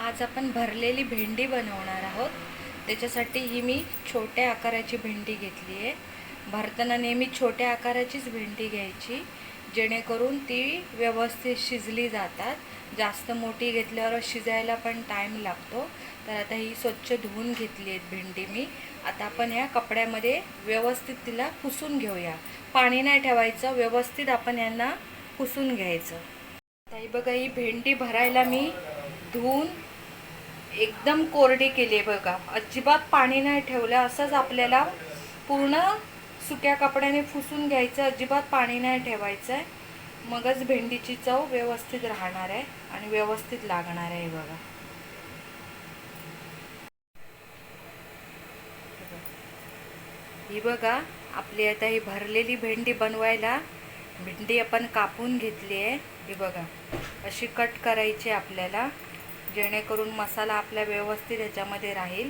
आज आपण भरलेली भेंडी बनवणार आहोत। त्याच्यासाठी ही मी छोट्या आकाराची भेंडी घेतली आहे। भरताना नेहमी छोट्या आकाराचीच भेंडी घ्यायची, जेणेकरून ती व्यवस्थित शिजली जातात। जास्त मोठी घेतल्यावर शिजायला पण टाइम लागतो। तर आता ही स्वच्छ धुवून घेतली आहे भेंडी मी। आता आपण ह्या कपड्यामध्ये व्यवस्थित तिला पुसून घेऊया। पाणी नाही ठेवायचं, व्यवस्थित आपण यांना पुसून घ्यायचं। ताई बघा, ही भेंडी भरायला मी धुवून एकदम कोरडी केली आहे बघा। अजिबात पाणी नाही ठेवलं, असंच आपल्याला पूर्ण सुक्या कपड्याने पुसून घ्यायचं, अजिबात पाणी नाही ठेवायचं आहे। मगच भेंडीची चव व्यवस्थित राहणार आहे आणि व्यवस्थित लागणार आहे बघा। ही बघा, आपली आता ही भरलेली भेंडी बनवायला भेंडी आपण कापून घेतली आहे। ही बघा, अशी कट करायची आपल्याला, जेणेकरून मसाला आपला व्यवस्थित याच्यामध्ये राहील।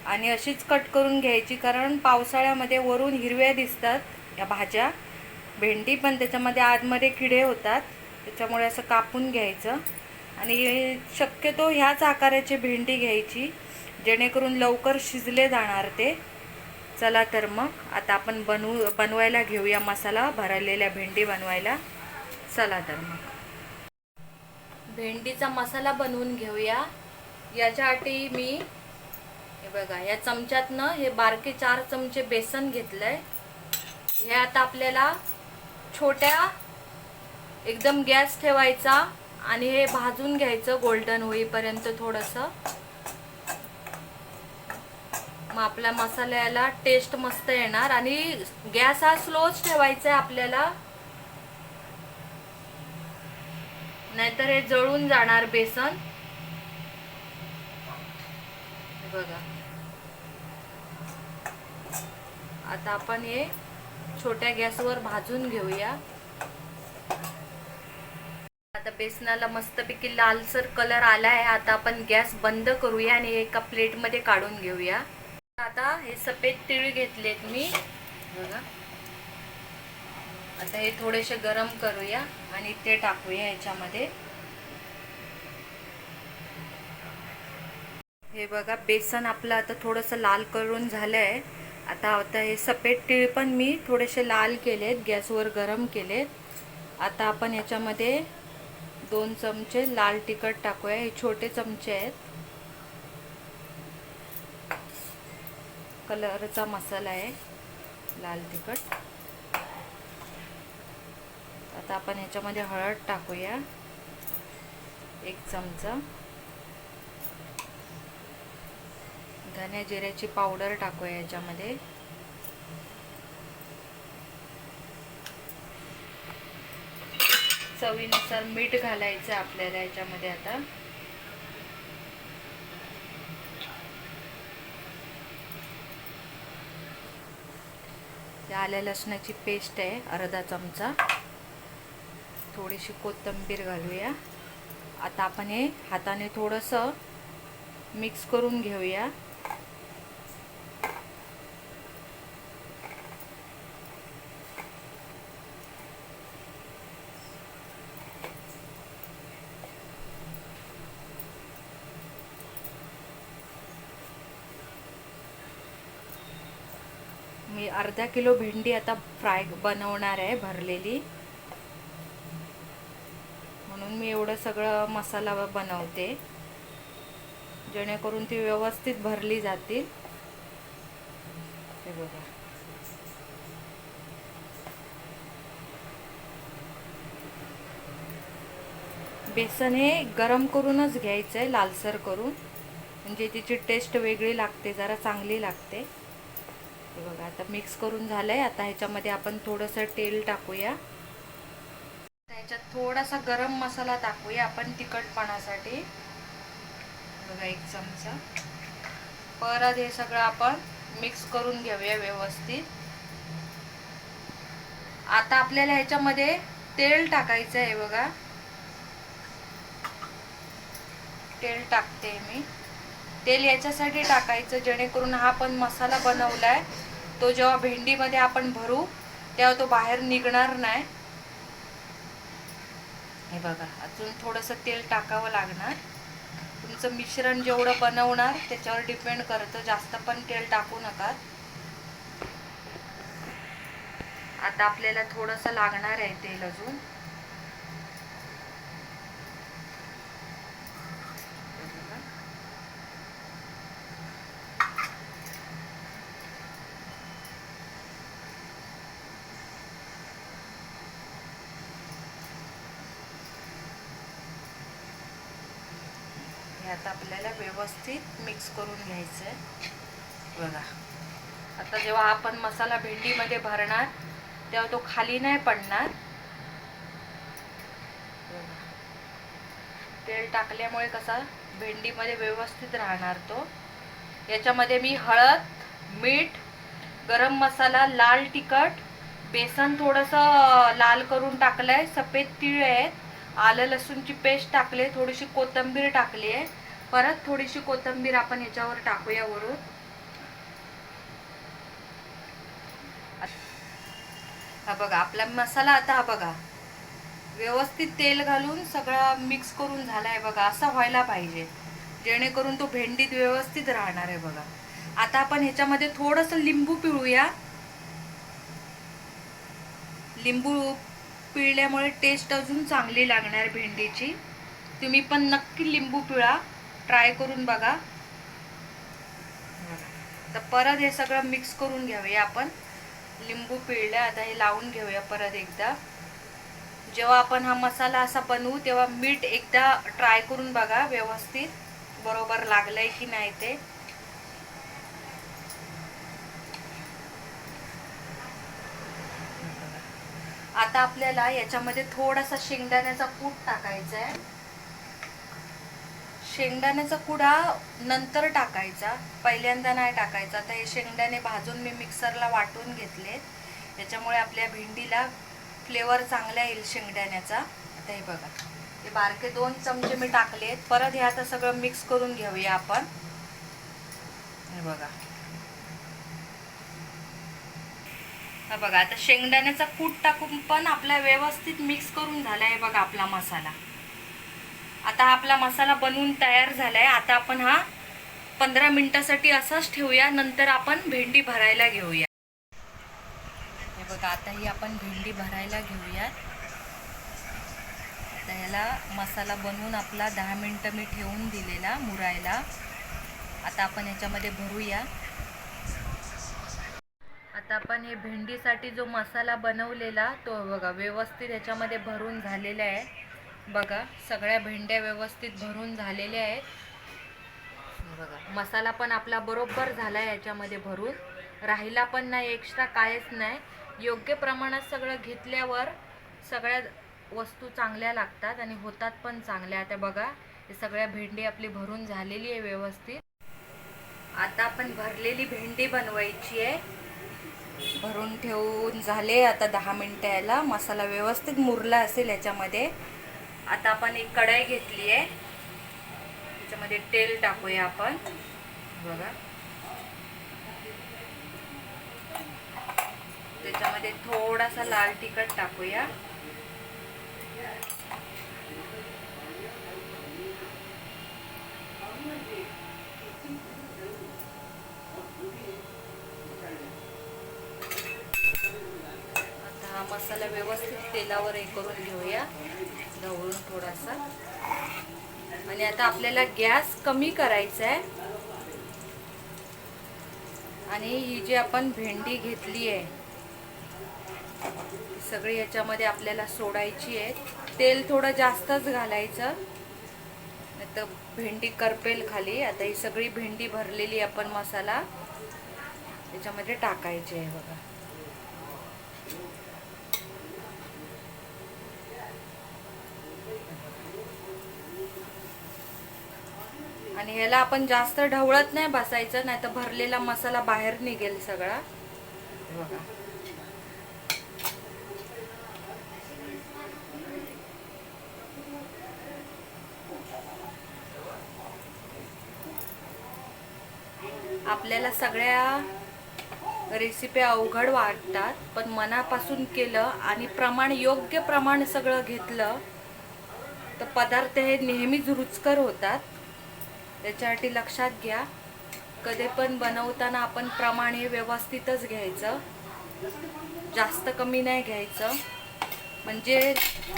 आणि अशीच कट करून घ्यायची, कारण पावसाळ्यामध्ये वरून हिरव्या दिसतात या भाज्या, भेंडी पण त्याच्यामध्ये आतमध्ये किडे होतात, त्याच्यामुळे असं कापून घ्यायचं। आणि शक्यतो ह्याच आकाराची भेंडी घ्यायची, जेणेकरून लवकर शिजले जाणार ते। चला तर मग आता आपण बनवायला घेऊया मसाला भरलेल्या भेंडी बनवायला। चला तर मग भेंडीचा मसाला बनवून घेऊया। याच्यासाठी मी हे बघा, या चमच्यातनं हे बारके 4 चमचे बेसन घेतलंय। हे आता आपल्याला छोट्या एकदम गॅस ठेवायचा आणि हे भाजून घ्यायचं गोल्डन होईपर्यंत थोडंसं। मग आपल्या मसाल्याला टेस्ट मस्त येणार। आणि गॅस हा स्लोच ठेवायचा आहे आपल्याला, नाहीतर हे जळून जाणार बेसन। बघा, आता आपण हे छोट्या गॅसवर भाजून घेऊया। आता बेसनाला मस्तपैकी लालसर कलर आलाय। आता आपण गॅस बंद करूया आणि एका प्लेटमध्ये काढून घेऊया। आता हे सफेद तीळ घेतलेत मी बघा। आता हे थोडेसे गरम करूया आणि ते टाकूया याच्यामध्ये। हे बघा, बेसन आपलं आता थोडंसं लाल करून झालंय। आता हे सफेद तीळ पण मी थोडेसे लाल केलेत, गॅसवर गरम केलेत। आता आपण याच्यामध्ये 2 चमचे लाल तिखट टाकूया। हे छोटे चमचे आहेत, कलरचा मसाला आहे लाल तिखट। आता आपण याच्यामध्ये हळद टाकूया 1 चमचा, धने जिऱ्याची पावडर टाकूया याच्यामध्ये, चवीनुसार मीठ घालायचं आपल्याला याच्यामध्ये। आता आल्या लसणाची पेस्ट आहे अर्धा चमचा, थोडीशी कोथिंबीर घालूया। आता आपण हे हाताने थोडंसं मिक्स करून घेऊया। मी अर्धा किलो भेंडी आता फ्राय बनवणार आहे भरलेली, म्हणून मी एवढं सगळं मसाला बनवते, जेणेकरून ती व्यवस्थित भरली जातील। हे बघा, बेसन हे गरम करूनच घ्यायचं आहे, लालसर करून, म्हणजे तिची टेस्ट वेगळी लागते, जरा चांगली लागते। हे बघा, आता मिक्स करून झालंय। आता ह्याच्यामध्ये आपण थोडंसं तेल टाकूया। ह्याच्यात थोडासा गरम मसाला टाकूया आपण तिखटपणासाठी बघा, 1 चमचा। परत हे सगळं आपण मिक्स करून घेऊया व्यवस्थित। आता आपल्याला ह्याच्यामध्ये तेल टाकायचं आहे बघा, तेल टाकते मी। तेल याच्यासाठी टाकायचं, जेणेकरून हा आपण मसाला बनवलाय तो जेव्हा भेंडीमध्ये आपण भरू तेव्हा तो बाहेर निघणार नाही। हे बघा, अजून थोडंसं तेल टाकावं लागणार, पण तुमचं मिश्रण जेवढं बनवणार त्याच्यावर डिपेंड करतं. जास्त पण तेल टाकू नका. आता आपल्याला थोडंसं लागणार आहे तेल अजून. हे आता आपल्याला व्यवस्थित मिक्स करून घ्यायचं आहे. बघा, आता जेव्हा आपण मसाला भेंडीमध्ये भरणार तेव्हा तो खाली नाही पडणार. तेल टाकल्यामुळे कसा भेंडीमध्ये व्यवस्थित राहणार तो. याच्यामध्ये मी हळद, मीठ, गरम मसाला, लाल तिखट, बेसन थोडंसं लाल करून टाकलंय, सफेद तीळ आहेत, आलं लसूणची पेस्ट टाकले, थोडीशी कोथिंबीर टाकली आहे. परत थोडीशी कोथिंबीर आपण याच्यावर टाकूया वरून. हा बघा आपला मसाला. आता हा बघा व्यवस्थित तेल घालून सगळा मिक्स करून झालाय बघा. असा व्हायला पाहिजे जेणेकरून तो भेंडीत व्यवस्थित राहणार आहे बघा. आता आपण ह्याच्यामध्ये थोडंसं लिंबू पिळूया. लिंबू पिळल्यामुळे टेस्ट अजून चांगली लागणार भेंडीची. तुम्ही पण नक्की लिंबू पिळा, ट्राय करून बघा. तर परत हे सगळं मिक्स करून घेऊया आपण. लिंबू पिळलं, आता हे लावून घेऊया परत एकदा. जेव्हा आपण हा मसाला असा बनवू तेव्हा मीठ एकदा ट्राय करून बघा व्यवस्थित बरोबर लागलंय की नाही ते. आता आपल्याला याच्यामध्ये थोडासा शेंगदाण्याचा कूट टाकायचा आहे. शेंगदाण्याचा कुडा नंतर टाकायचा, पहिल्यांदा नाही टाकायचा. आता हे शेंगदाणे भाजून मी मिक्सरला वाटून घेतले, त्याच्यामुळे आपल्या भेंडीला फ्लेवर चांगला येईल शेंगदाण्याचा. आता हे बघा, हे बारके 2 चमचे मी टाकलेत. परत हे आता सगळं मिक्स करून घेऊया आपण. हे बघा, हा बघा आता शेंगदाण्याचा कूट टाकून पण आपला व्यवस्थित मिक्स करून झाला आहे बघा आपला मसाला. आता हा आपला मसाला बनवून तयार झालाय. आता आपण हा 15 मिनिटासाठी असाच ठेवूया, नंतर आपण भेंडी भरायला घेऊया. हे बघा, आता ही आपण भेंडी भरायला घेऊया. आता ह्याला मसाला बनवून आपला 10 मिनिटं मी ठेवून दिलेला मुरायला. आता आपण याच्यामध्ये भरूया. आता आपण हे भेंडीसाठी जो मसाला बनवलेला तो बघा व्यवस्थित याच्यामध्ये भरून झालेला आहे. बघा सगळ्या भेंड्या व्यवस्थित भरून झालेल्या आहेत. बघा मसाला पण आपला बरोबर झाला आहे, याच्यामध्ये भरून राहिला पण नाही, एक्स्ट्रा काहीच नाही. योग्य प्रमाणात सगळं घेतल्यावर सगळ्या वस्तू चांगल्या लागतात आणि होतात पण चांगल्या. आता बघा हे सगळ्या भेंडी आपली भरून झालेली आहे व्यवस्थित. आता आपण भरलेली भेंडी बनवायची आहे. भरून ठेवून झाले आता 10 मिनिटं. याला मसाला व्यवस्थित मुरला असेल याच्यामध्ये. आता आपण एक कढई घेतली आहे, त्याच्यामध्ये तेल टाकूया आपण. बघा त्याच्यामध्ये थोडासा लाल तिखट टाकूया. मसाला व्यवस्थित तेलावर हे करून घेऊया ढवळून थोडासा. आणि आता आपल्याला गॅस कमी करायचा आहे आणि ही जी आपण भेंडी घेतली आहे सगळी याच्यामध्ये आपल्याला सोडायची आहे. तेल थोडं जास्तच घालायचं, नाही तर भेंडी करपेल खाली. आता ही सगळी भेंडी भरलेली आपण मसाला याच्यामध्ये टाकायची आहे बघा. आणि ह्याला आपण जास्त ढवळत नाही बसायचं, नाही तर भरलेला मसाला बाहेर निघेल सगळा. बघा आपल्याला सगळ्या रेसिपी अवघड वाटतात, पण मनापासून केलं आणि योग्य प्रमाण सगळं घेतलं तर पदार्थ हे नेहमीच रुचकर होतात. त्याच्यासाठी लक्षात घ्या, कधी पण बनवताना आपण प्रमाण हे व्यवस्थितच घ्यायचं, जास्त कमी नाही घ्यायचं, म्हणजे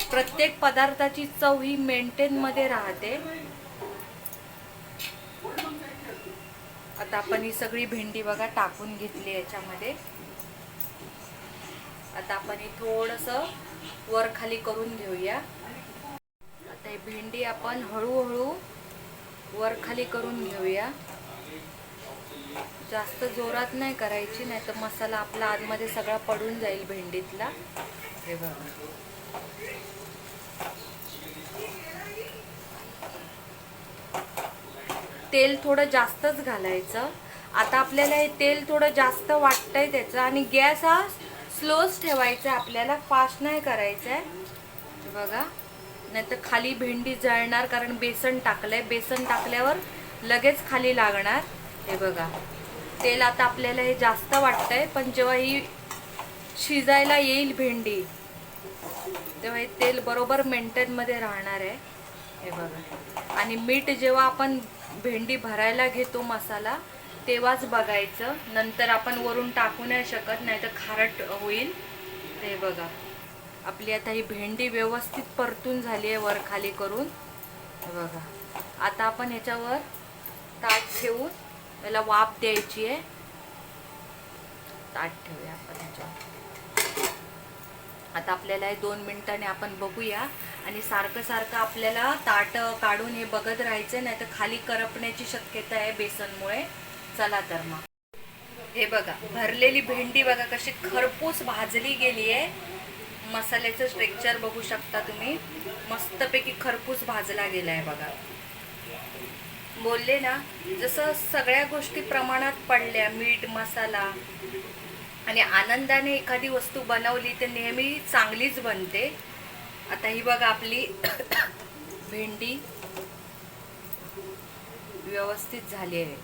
प्रत्येक पदार्थाची चव ही मेंटेन मध्ये राहते. आता आपण ही सगळी भेंडी बघा टाकून घेतली याच्यामध्ये. आता आपण हे थोडंसं वर खाली करून घेऊया. आता ही भेंडी आपण हळूहळू वर खाली करून घेऊया. जास्त जोरात नाही करायची, नाही तर मसाला आपला आतमध्ये सगळा पडून जाईल भेंडीतला. हे बघा, तेल थोडं जास्तच घालायचं. आता आपल्याला हे तेल थोडं जास्त वाटतंय त्याचं, आणि गॅस हा स्लोच ठेवायचा आहे आपल्याला, फास्ट नाही करायचं आहे. बघा, नाही तर खाली भेंडी जळणार, कारण बेसन टाकलंय. बेसन टाकल्यावर लगेच खाली लागणार. हे बघा, तेल आता आपल्याला हे जास्त वाटतंय, पण जेव्हा ही शिजायला येईल भेंडी, तेव्हा हे तेल बरोबर मेंटेनमध्ये राहणार आहे. हे बघा, आणि मीठ जेव्हा आपण भेंडी भरायला घेतो मसाला, तेव्हाच बघायचं, नंतर आपण वरून टाकू नाही शकत, नाही तर खारट होईल. हे बघा, आपली आता ही भेंडी व्यवस्थित परतून झाली आहे वर खाली करून. हे बघा, आता आपण ह्याच्यावर ताट ठेवून याला वाफ द्यायची आहे. ताट ठेवूया आपण ह्याच्यावर. आता आपल्याला हे 2 मिनिटांनी आपण बघूया, आणि सारखं सारखं आपल्याला ताट काढून हे बघत राहायचं, नाही तर खाली करपण्याची शक्यता आहे बेसनमुळे. चला तर मग हे बघा, भरलेली भेंडी बघा कशी खरपूस भाजली गेली आहे. मसाल्याचं स्ट्रक्चर बघू शकता तुम्ही, मस्तपैकी खरपूस भाजला गेला आहे बघा. बोलले ना, जसं सगळ्या गोष्टी प्रमाणात पडल्या, मीठ मसाला, आणि आनंदाने एखादी वस्तू बनवली तर नेहमी चांगलीच बनते. आता ही बघा आपली भेंडी व्यवस्थित झाली आहे.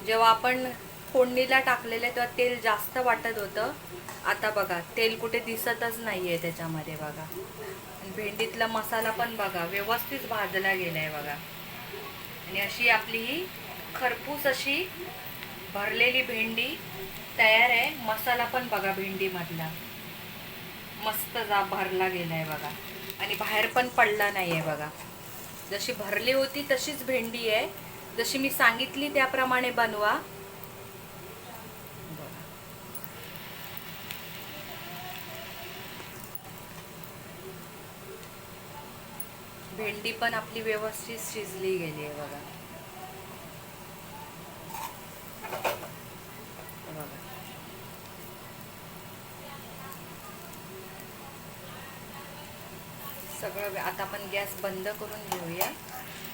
जेव्हा आपण फोडणीला टाकलेलं तेव्हा तेल जास्त वाटत होतं, आता बघा तेल कुठे दिसतच नाही आहे त्याच्यामध्ये. बघा, भेंडीतला मसाला पण बघा व्यवस्थित भाजला गेला आहे बघा. आणि अशी आपली ही खरपूस अशी भरलेली भेंडी तयार आहे. मसाला पण बघा भेंडीमधला मस्त भरला गेला आहे बघा, आणि बाहेर पण पडला नाही आहे बघा. जशी भरली होती तशीच भेंडी आहे. जशी मी सांगितली त्याप्रमाणे बनवा. भेंडी पण आपली व्यवस्थित शिजली गेली आहे बघा. सगळं आता आपण गॅस बंद करून घेऊया.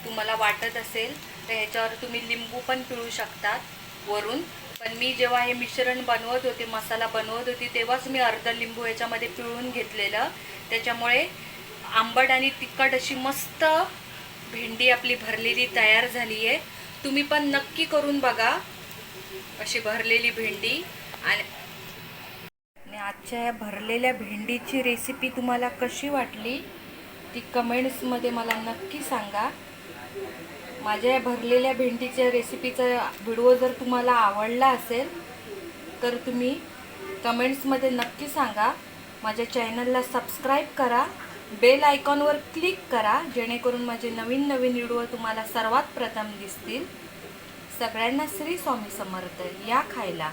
तुम्हाला वाटत असेल तर ह्याच्यावर तुम्ही लिंबू पण पिळू शकतात वरून, पण मी जेव्हा हे मिश्रण बनवत होते, मसाला बनवत होती, तेव्हाच मी अर्ध लिंबू ह्याच्यामध्ये पिळून घेतलेलं. त्याच्यामुळे आंबट आणि तिखट अशी मस्त भेंडी आपली भरलेली तयार झाली आहे. तुम्ही पण नक्की करून बघा अशी भरलेली भेंडी. आणि आजच्या या भरलेल्या भेंडीची रेसिपी तुम्हाला कशी वाटली ती कमेंट्समध्ये मला नक्की सांगा. माझ्या या भरलेल्या भेंडीच्या रेसिपीचा व्हिडिओ जर तुम्हाला आवडला असेल तर तुम्ही कमेंट्समध्ये नक्की सांगा. माझ्या चॅनलला सबस्क्राईब करा, बेल आयकॉनवर क्लिक करा, जेणेकरून माझे नवीन नवीन व्हिडिओ तुम्हाला सर्वात प्रथम दिसतील. सगळ्यांना श्री स्वामी समर्थ. या खायला.